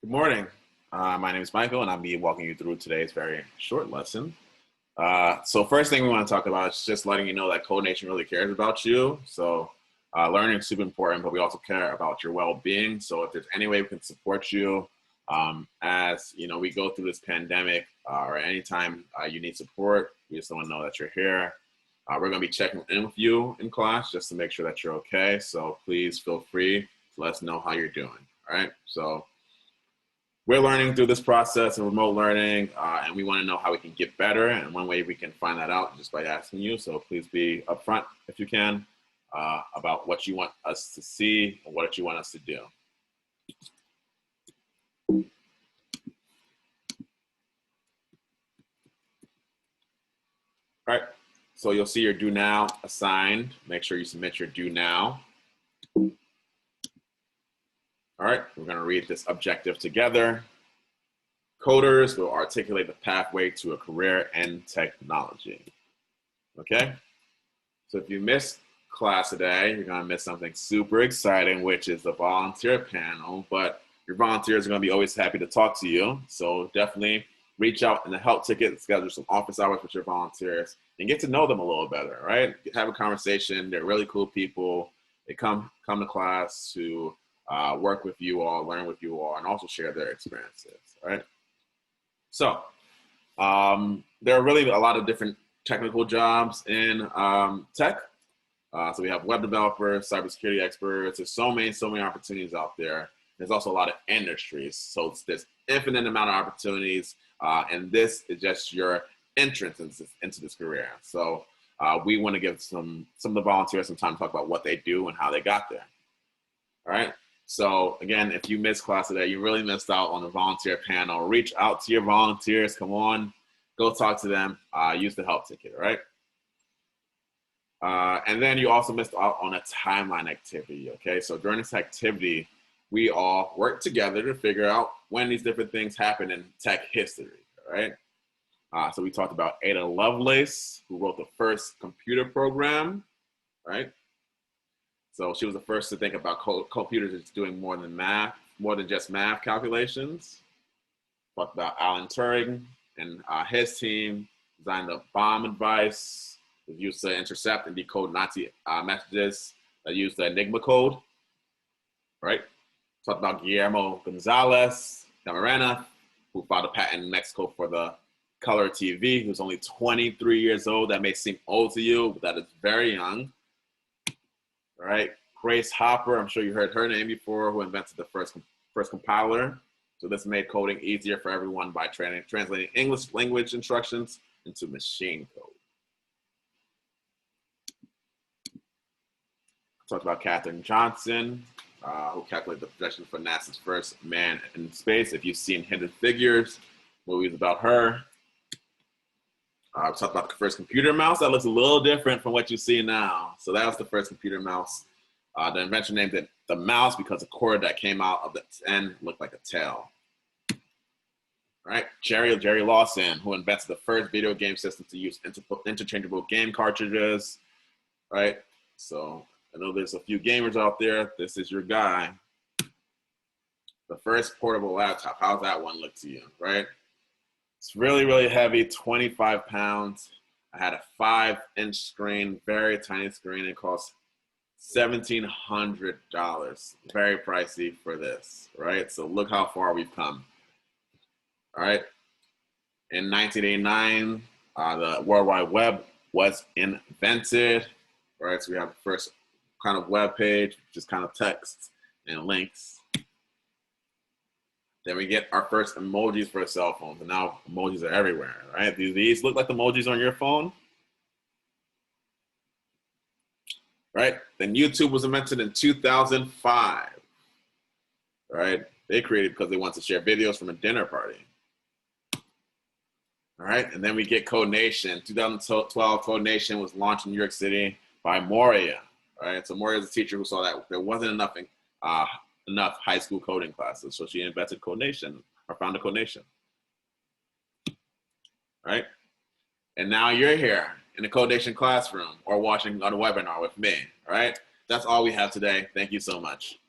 Good morning. My name is Michael, and I'll be walking you through today's very short lesson. So first thing we want to talk about is just letting you know that Code Nation really cares about you. So learning is super important, but we also care about your well-being. So if there's any way we can support you as we go through this pandemic or anytime you need support, we just want to know that you're here. We're going to be checking in with you in class just to make sure that you're okay. So please feel free to let us know how you're doing. All right. So we're learning through this process of remote learning, and we want to know how we can get better. And one way we can find that out is just by asking you. So please be upfront, if you can, about what you want us to see and what you want us to do. All right, so you'll see your due now assigned. Make sure you submit your due now. All right, we're going to read this objective together. Coders will articulate the pathway to a career in technology. Okay, so if you missed class today, you're going to miss something super exciting, which is the volunteer panel. But your volunteers are going to be always happy to talk to you. So definitely reach out in the help ticket, schedule some office hours with your volunteers, and get to know them a little better, right? Have a conversation. They're really cool people. They come to class to work with you all, learn with you all, and also share their experiences, right? So there are really a lot of different technical jobs in tech. So we have web developers, cybersecurity experts. There's so many opportunities out there. There's also a lot of industries. So there's infinite amount of opportunities. And this is just your entrance into this career. So we want to give some of the volunteers some time to talk about what they do and how they got there. All right. So again, if you missed class today, you really missed out on the volunteer panel. Reach out to your volunteers. Come on, go talk to them. Use the help ticket, all right? And then you also missed out on a timeline activity, okay? So during this activity, we all work together to figure out when these different things happen in tech history, all right? So we talked about Ada Lovelace, who wrote the first computer program, right? So she was the first to think about computers as doing more than just math calculations. Talked about Alan Turing and his team designed the bomb device. It was used to intercept and decode Nazi messages that used the Enigma code, right? Talked about Guillermo Gonzalez Camarena, who filed a patent in Mexico for the color TV. He was only 23 years old. That may seem old to you, but that is very young. All right, Grace Hopper, I'm sure you heard her name before, who invented the first compiler. So this made coding easier for everyone by translating English language instructions into machine code. Talked about Katherine Johnson, who calculated the projections for NASA's first man in space. If you've seen Hidden Figures, movies about her. We talked about the first computer mouse. That looks a little different from what you see now. So that was the first computer mouse. The inventor named it the mouse because the cord that came out of the end looked like a tail. All right, Jerry Lawson, who invented the first video game system to use interchangeable game cartridges. Right, so I know there's a few gamers out there. This is your guy. The first portable laptop. How's that one look to you, right? It's really heavy, 25 pounds. I had a 5-inch screen, very tiny screen. It cost $1,700. Very pricey for this, right? So look how far we've come. All right. In 1989, the World Wide Web was invented, right? So we have the first kind of web page, just kind of text and links. Then we get our first emojis for cell phones, and now emojis are everywhere, right? Do these look like the emojis on your phone? Right? Then YouTube was invented in 2005, right? They created because they wanted to share videos from a dinner party. All right, and then we get Code Nation. 2012, Code Nation was launched in New York City by Moria, right? So Moria is a teacher who saw that there wasn't enough high school coding classes, so she invented Code Nation, or founded Code Nation. Right? And now you're here in the Code Nation classroom or watching on a webinar with me, all right? That's all we have today. Thank you so much.